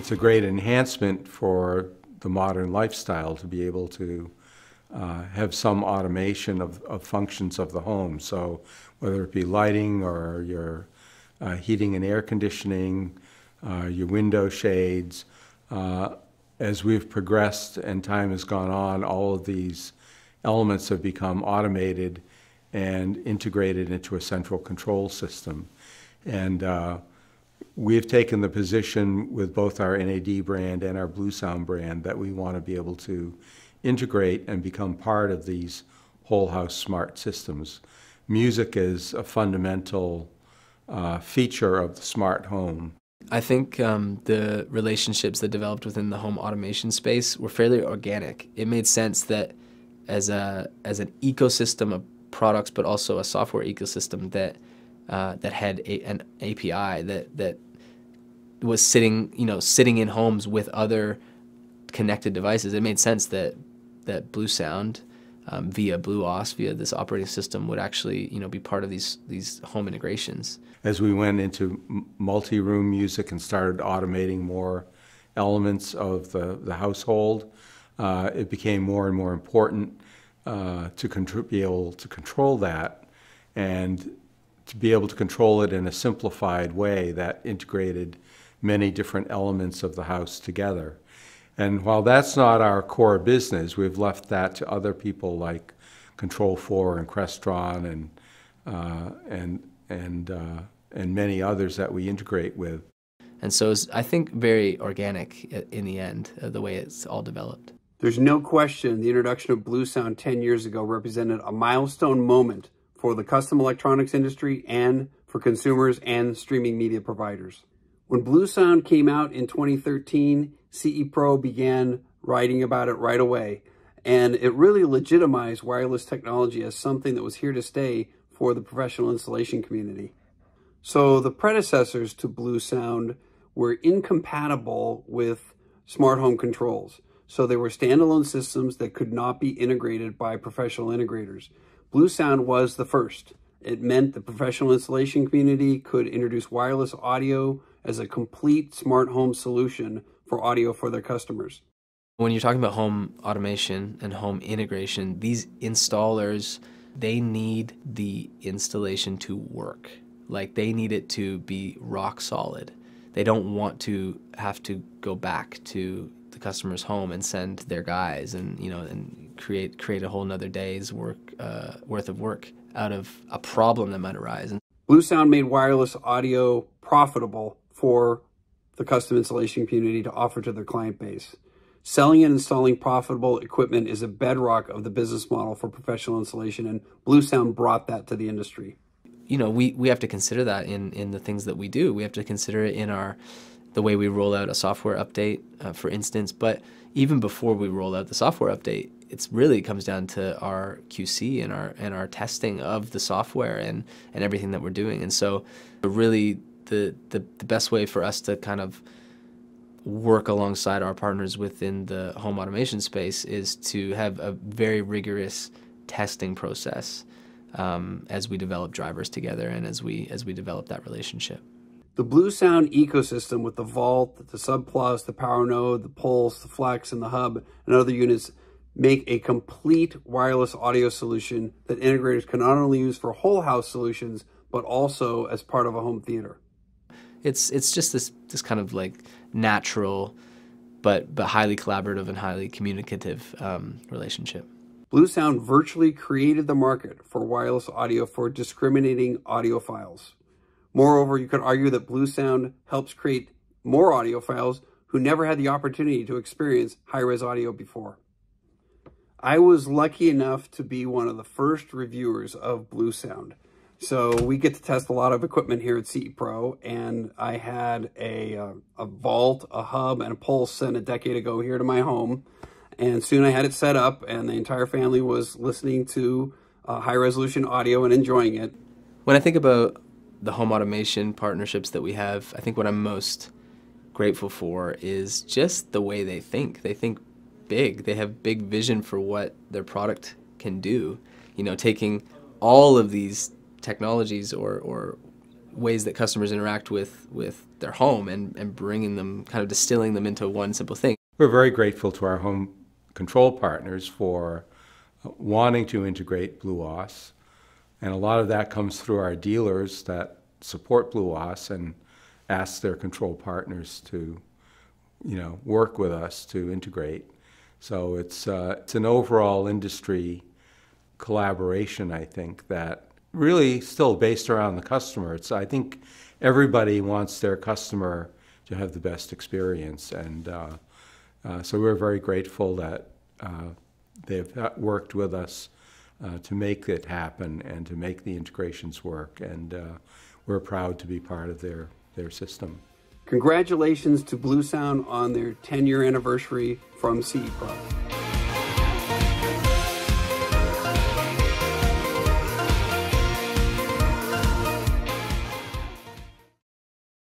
it's a great enhancement for the modern lifestyle to be able to have some automation of functions of the home. So whether it be lighting or your heating and air conditioning, your window shades, as we've progressed and time has gone on, all of these elements have become automated and integrated into a central control system. And we've taken the position with both our NAD brand and our Bluesound brand that we want to be able to integrate and become part of these whole house smart systems. Music is a fundamental feature of the smart home. I think the relationships that developed within the home automation space were fairly organic. It made sense that as an ecosystem of products, but also a software ecosystem that had an API that was sitting in homes with other connected devices. It made sense that Bluesound via BlueOS, via this operating system, would actually be part of these home integrations. As we went into multi-room music and started automating more elements of the household, it became more and more important to be able to control that, and to be able to control it in a simplified way that integrated many different elements of the house together. And while that's not our core business, we've left that to other people like Control4 and Crestron and many others that we integrate with. And so it's, I think, very organic in the end, the way it's all developed. There's no question the introduction of Bluesound 10 years ago represented a milestone moment for the custom electronics industry and for consumers and streaming media providers. When Bluesound came out in 2013, CE Pro began writing about it right away, and it really legitimized wireless technology as something that was here to stay for the professional installation community. So the predecessors to Bluesound were incompatible with smart home controls. So they were standalone systems that could not be integrated by professional integrators. Bluesound was the first. It meant the professional installation community could introduce wireless audio as a complete smart home solution for audio for their customers. When you're talking about home automation and home integration, these installers, they need the installation to work. Like, they need it to be rock solid. They don't want to have to go back to the customer's home and send their guys and and create a whole nother day's worth of work out of a problem that might arise. Bluesound made wireless audio profitable for the custom installation community to offer to their client base. Selling and installing profitable equipment is a bedrock of the business model for professional installation, and Bluesound brought that to the industry. We have to consider that in the things that we do. We have to consider it in the way we roll out a software update, for instance. But even before we roll out the software update, it really comes down to our QC and our testing of the software and everything that we're doing. And so, really, the best way for us to kind of work alongside our partners within the home automation space is to have a very rigorous testing process as we develop drivers together and as we develop that relationship. The Bluesound ecosystem with the Vault, the Sub Plus, the Power Node, the Pulse, the Flex, and the Hub, and other units make a complete wireless audio solution that integrators can not only use for whole house solutions, but also as part of a home theater. It's just this kind of like natural, but highly collaborative and highly communicative relationship. Bluesound virtually created the market for wireless audio for discriminating audiophiles. Moreover, you could argue that Bluesound helps create more audiophiles who never had the opportunity to experience high-res audio before. I was lucky enough to be one of the first reviewers of Bluesound. So we get to test a lot of equipment here at CE Pro, and I had a Vault, a Hub, and a Pulse sent a decade ago here to my home. And soon I had it set up, and the entire family was listening to high-resolution audio and enjoying it. When I think about the home automation partnerships that we have, I think what I'm most grateful for is just the way they think. They think big. They have big vision for what their product can do. Taking all of these technologies or ways that customers interact with their home and bringing them, kind of distilling them into one simple thing. We're very grateful to our home control partners for wanting to integrate BlueOS, and a lot of that comes through our dealers that support BlueOS and ask their control partners to, work with us to integrate. So it's an overall industry collaboration, I think, that really still based around the customer. I think everybody wants their customer to have the best experience, and so we're very grateful that they've worked with us to make it happen and to make the integrations work, and we're proud to be part of their system. Congratulations to Bluesound on their 10-year anniversary from CE Pro.